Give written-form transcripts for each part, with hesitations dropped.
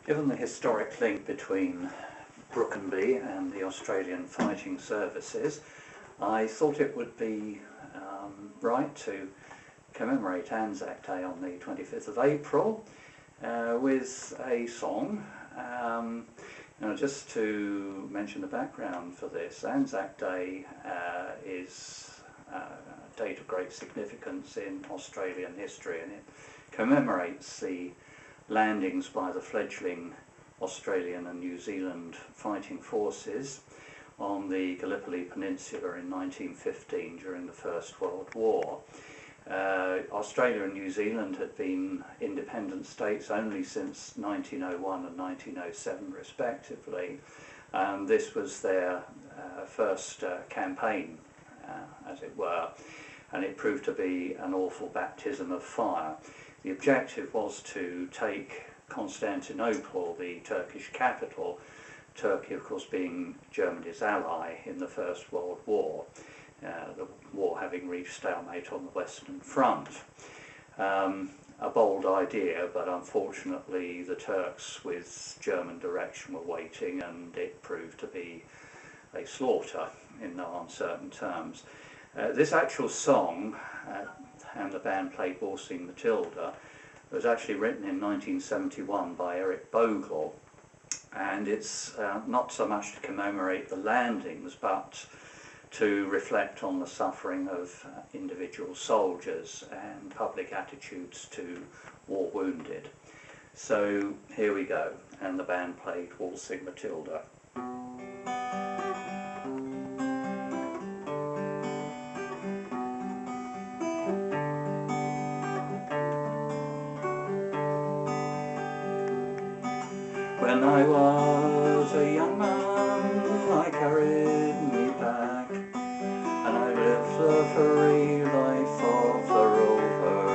Given the historic link between Brookenby and the Australian Fighting Services, I thought it would be right to commemorate ANZAC Day on the 25th of April with a song. Just to mention the background for this, ANZAC Day is a date of great significance in Australian history, and it commemorates the landings by the fledgling Australian and New Zealand fighting forces on the Gallipoli Peninsula in 1915 during the First World War. Australia and New Zealand had been independent states only since 1901 and 1907 respectively, and this was their first campaign, as it were, and it proved to be an awful baptism of fire. The objective was to take Constantinople, the Turkish capital, Turkey of course being Germany's ally in the First World War, the war having reached stalemate on the Western Front. A bold idea, but unfortunately the Turks with German direction were waiting, and it proved to be a slaughter in no uncertain terms. This actual song, and the band played Waltzing, Matilda, was actually written in 1971 by Eric Bogle, and it's not so much to commemorate the landings but to reflect on the suffering of individual soldiers and public attitudes to war wounded. So here we go, and the band played Waltzing, Matilda. When I was a young man, I carried me pack, and I lived the free life of the rover.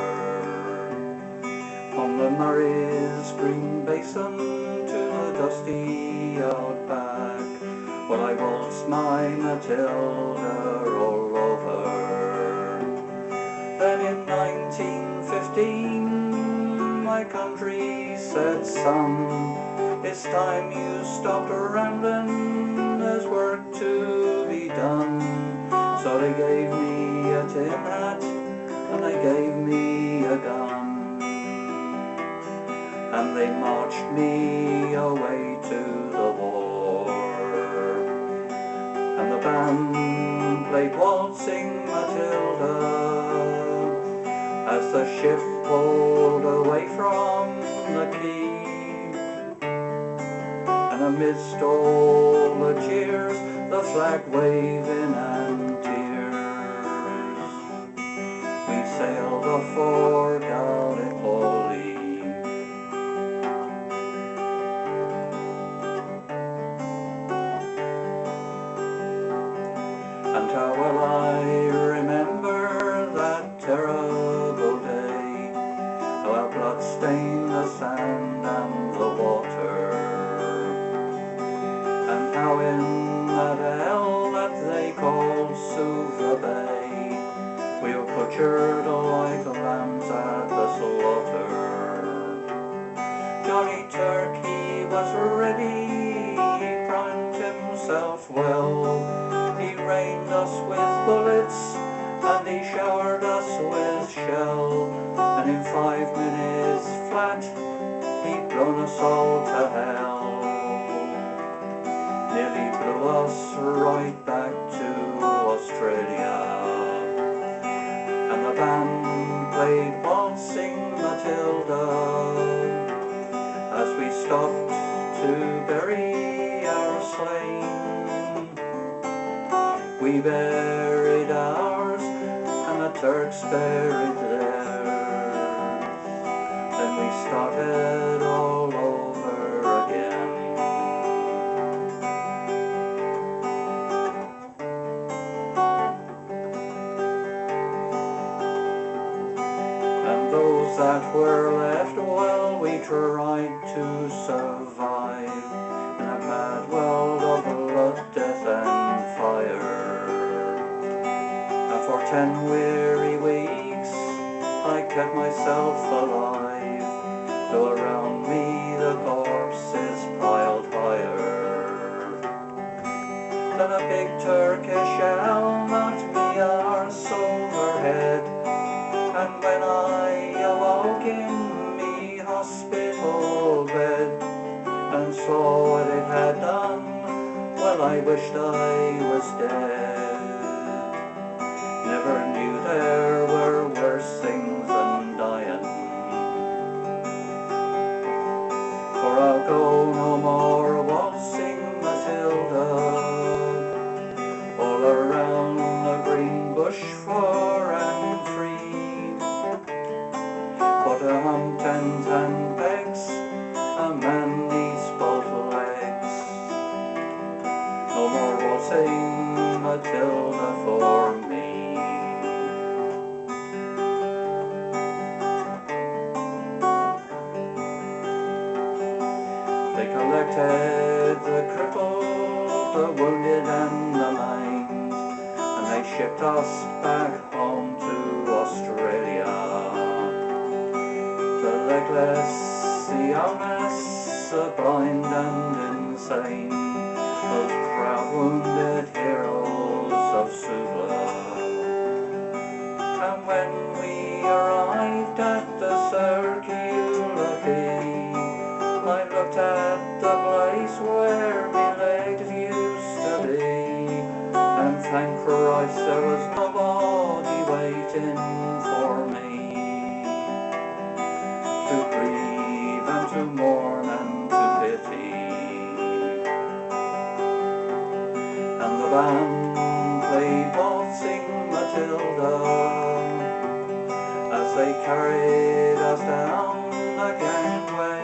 From the Murray's green basin to the dusty outback, well, I waltzed my Matilda all over. Then in 1915, my country said, "Son, it's time you stopped rambling, there's work to be done." So they gave me a tin hat and they gave me a gun, and they marched me away to the war. And the band played Waltzing, Matilda as the ship pulled away from the quay. And amidst all the cheers, the flag waving and tears, we sailed for Gallipoli. And how will I remember that terrible day, how our blood stained the sand and the water, how in that hell that they called Suvla Bay, we were butchered like lambs at the slaughter. Johnny Turk, he was ready, he primed himself well, he rained us with bullets and he showered us with shell, and in 5 minutes flat he'd blown us all to hell. Nearly blew us right back to Australia. And the band played Waltzing, Matilda as we stopped to bury our slain. We buried ours and the Turks buried theirs. Then we started all over again. Those that were left, well, we tried to survive in a mad world of blood, death and fire. And for 10 weary weeks I kept myself alive, though around me the corpse hospital bed and saw what it had done, well, I wished I was dead. Never knew there were worse things than dying. For I'll go no more waltzing Matilda all around the green bush far and free. But a hump and pegs, a man needs both legs. No more waltzing Matilda for me. They collected the crippled, the wounded and the maimed, and they shipped us back home to Australia. The legless, the armless, the blind and insane, those proud wounded heroes of Suvla. And when we arrived at the circular quay, I looked at the place where my legs used to be, and thank Christ there was nobody waiting for me to grieve and to mourn and to pity. And the band played Waltzing Matilda as they carried us down the gangway.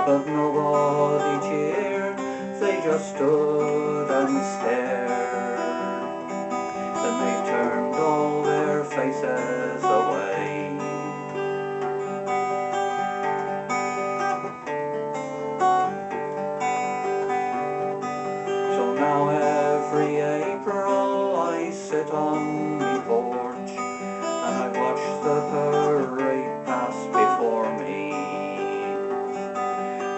But nobody cheered, they just stood and stared. Then they turned all their faces away. So now every April I sit on my porch and I watch the parade pass before me.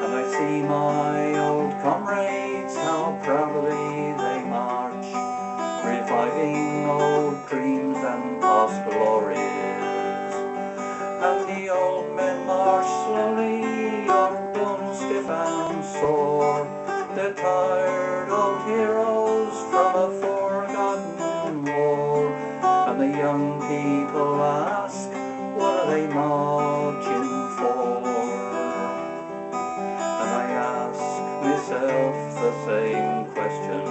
And I see my old comrades, how proudly they march, reviving old dreams and past glories. And the old men march slowly, old bones stiff and sore, they're tired old heroes from a forgotten war. And the young people ask, what are they marching for? And I ask myself the same question.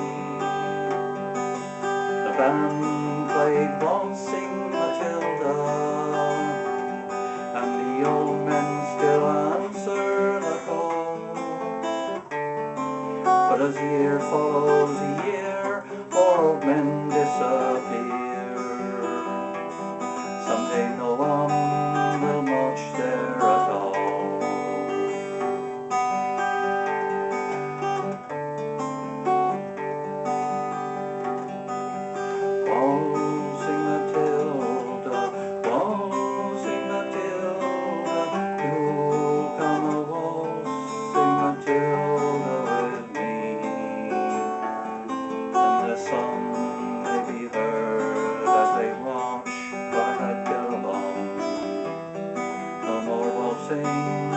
The band played Waltzing Matilda, and the old men still answer the call. But as year follows year, more old men disappear. Someday no one will march there at all. Waltzing Matilda, waltzing Matilda, you'll come a waltzing Matilda with me. And the song may be heard as they watch by that Gallipoli. No more waltzing